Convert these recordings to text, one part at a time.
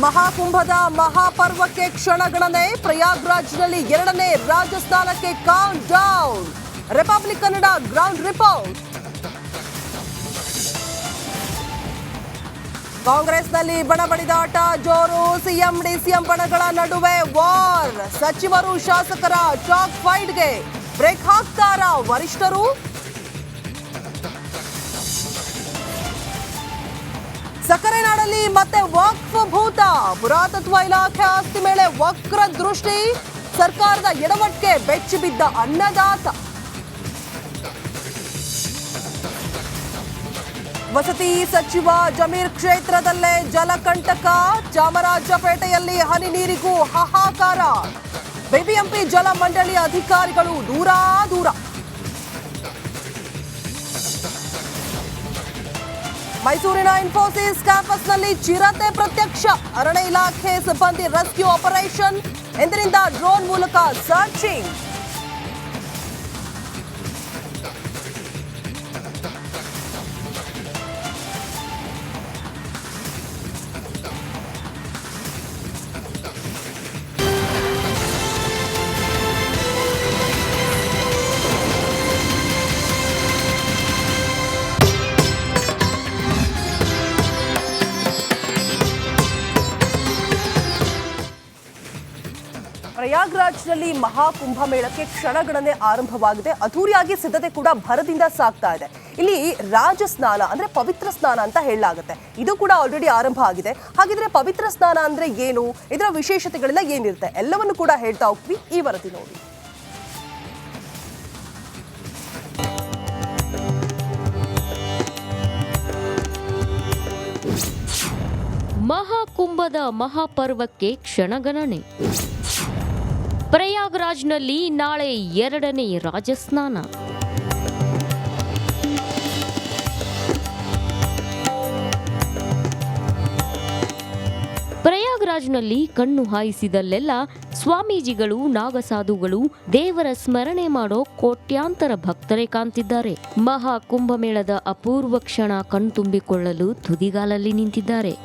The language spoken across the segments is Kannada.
ಮಹಾಕುಂಭದ ಮಹಾಪರ್ವಕ್ಕೆ ಕ್ಷಣಗಣನೆ. ಪ್ರಯಾಗ್ರಾಜ್ನಲ್ಲಿ 2ನೇ ರಾಜಸ್ಥಾನಕ್ಕೆ count down. Republic Kannada ground report. ಕಾಂಗ್ರೆಸ್ನಲ್ಲಿ ಬಣಬಡಿದಾಟ ಜೋರು. ಸಿಎಂ ಡಿಸಿಎಂ ಬಣಗಳ ನಡುವೆ ವಾರ್. ಸಚಿವರು ಶಾಸಕರ ಚಾಕ್ ಫೈಟ್ಗೆ ಬ್ರೇಕ್ ಹಾಕ್ತಾರಾ ವರಿಷ್ಠರು? ಸಕ್ಕರೆ ನಾಡಲ್ಲಿ ಮತ್ತೆ ವಕ್ಫ್ ಭೂತ. ಪುರಾತತ್ವ ಇಲಾಖೆ ಆಸ್ತಿ ಮೇಲೆ ವಕ್ರ ದೃಷ್ಟಿ. ಸರ್ಕಾರದ ಎಡವಟ್ಟಿಗೆ ಬೆಚ್ಚಿ ಬಿದ್ದ ಅನ್ನದಾತ. ವಸತಿ ಸಚಿವ ಜಮೀರ್ ಕ್ಷೇತ್ರದಲ್ಲೇ ಜಲಕಂಟಕ. ಚಾಮರಾಜಪೇಟೆಯಲ್ಲಿ ಹನಿ ನೀರಿಗೂ ಹಾಹಾಕಾರ. ಬಿಬಿಎಂಪಿ ಜಲ ಮಂಡಳಿ ಅಧಿಕಾರಿಗಳು ದೂರ. ಮೈಸೂರಿನ ಇನ್ಫೋಸಿಸ್ ಕ್ಯಾಂಪಸ್ನಲ್ಲಿ ಚಿರತೆ ಪ್ರತ್ಯಕ್ಷ. ಅರಣ್ಯ ಇಲಾಖೆ ಸಿಬ್ಬಂದಿ ರೆಸ್ಕ್ಯೂ ಆಪರೇಷನ್. ಎಂದಿನಿಂದ ಡ್ರೋನ್ ಮೂಲಕ ಸರ್ಚಿಂಗ್. ಪ್ರಯಾಗ್ರಾಜ್ನಲ್ಲಿ ಮಹಾಕುಂಭಮೇಳಕ್ಕೆ ಕ್ಷಣಗಣನೆ ಆರಂಭವಾಗಿದೆ. ಅದ್ದೂರಿಯಾಗಿ ಸಿದ್ಧತೆ ಕೂಡ ಭರದಿಂದ ಸಾಗ್ತಾ ಇದೆ. ಇಲ್ಲಿ ರಾಜ ಸ್ನಾನ ಅಂದ್ರೆ ಪವಿತ್ರ ಸ್ನಾನ ಅಂತ ಹೇಳಲಾಗುತ್ತೆ. ಇದು ಕೂಡ ಆಲ್ರೆಡಿ ಆರಂಭ ಆಗಿದೆ. ಹಾಗಿದ್ರೆ ಪವಿತ್ರ ಸ್ನಾನ ಅಂದ್ರೆ ಏನು, ಇದರ ವಿಶೇಷತೆಗಳೆಲ್ಲ ಏನಿರುತ್ತೆ, ಎಲ್ಲವನ್ನು ಕೂಡ ಹೇಳ್ತಾ ಹೋಗ್ತೀವಿ. ಈ ವರದಿ ನೋಡಿ. ಮಹಾಕುಂಭದ ಮಹಾಪರ್ವಕ್ಕೆ ಕ್ಷಣಗಣನೆ. ಪ್ರಯಾಗ್ರಾಜ್ನಲ್ಲಿ ನಾಳೆ 2ನೇ ರಾಜಸ್ನಾನ. ಪ್ರಯಾಗ್ರಾಜ್ನಲ್ಲಿ ಕಣ್ಣು ಹಾಯಿಸಿದಲ್ಲೆಲ್ಲ ಸ್ವಾಮೀಜಿಗಳು, ನಾಗಸಾಧುಗಳು, ದೇವರ ಸ್ಮರಣೆ ಮಾಡೋ ಕೋಟ್ಯಾಂತರ ಭಕ್ತರೇ ಕಾಣ್ತಿದ್ದಾರೆ. ಮಹಾಕುಂಭಮೇಳದ ಅಪೂರ್ವ ಕ್ಷಣ ಕಣ್ತುಂಬಿಕೊಳ್ಳಲು ತುದಿಗಾಲಲ್ಲಿ ನಿಂತಿದ್ದಾರೆ.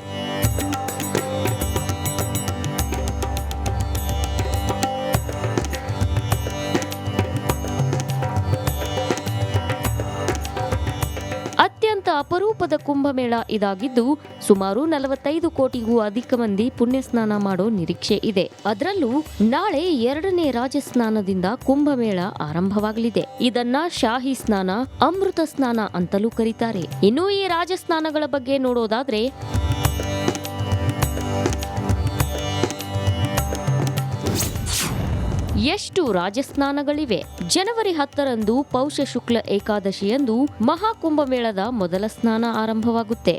ಅತ್ಯಂತ ಅಪರೂಪದ ಕುಂಭಮೇಳ ಇದಾಗಿದ್ದು ಸುಮಾರು 45 ಕೋಟಿಗೂ ಅಧಿಕ ಮಂದಿ ಪುಣ್ಯಸ್ನಾನ ಮಾಡೋ ನಿರೀಕ್ಷೆ ಇದೆ. ಅದರಲ್ಲೂ ನಾಳೆ 2ನೇ ರಾಜಸ್ನಾನದಿಂದ ಕುಂಭಮೇಳ ಆರಂಭವಾಗಲಿದೆ. ಇದನ್ನ ಶಾಹಿ ಸ್ನಾನ, ಅಮೃತ ಸ್ನಾನ ಅಂತಲೂ ಕರೀತಾರೆ. ಇನ್ನು ಈ ರಾಜಸ್ನಾನಗಳ ಬಗ್ಗೆ ನೋಡೋದಾದ್ರೆ ಎಷ್ಟು ರಾಜಸ್ನಾನಗಳಿವೆ? ಜನವರಿ 10ರಂದು ಪೌಷ ಶುಕ್ಲ ಏಕಾದಶಿಯಂದು ಮಹಾಕುಂಭಮೇಳದ ಮೊದಲ ಸ್ನಾನ ಆರಂಭವಾಗುತ್ತೆ.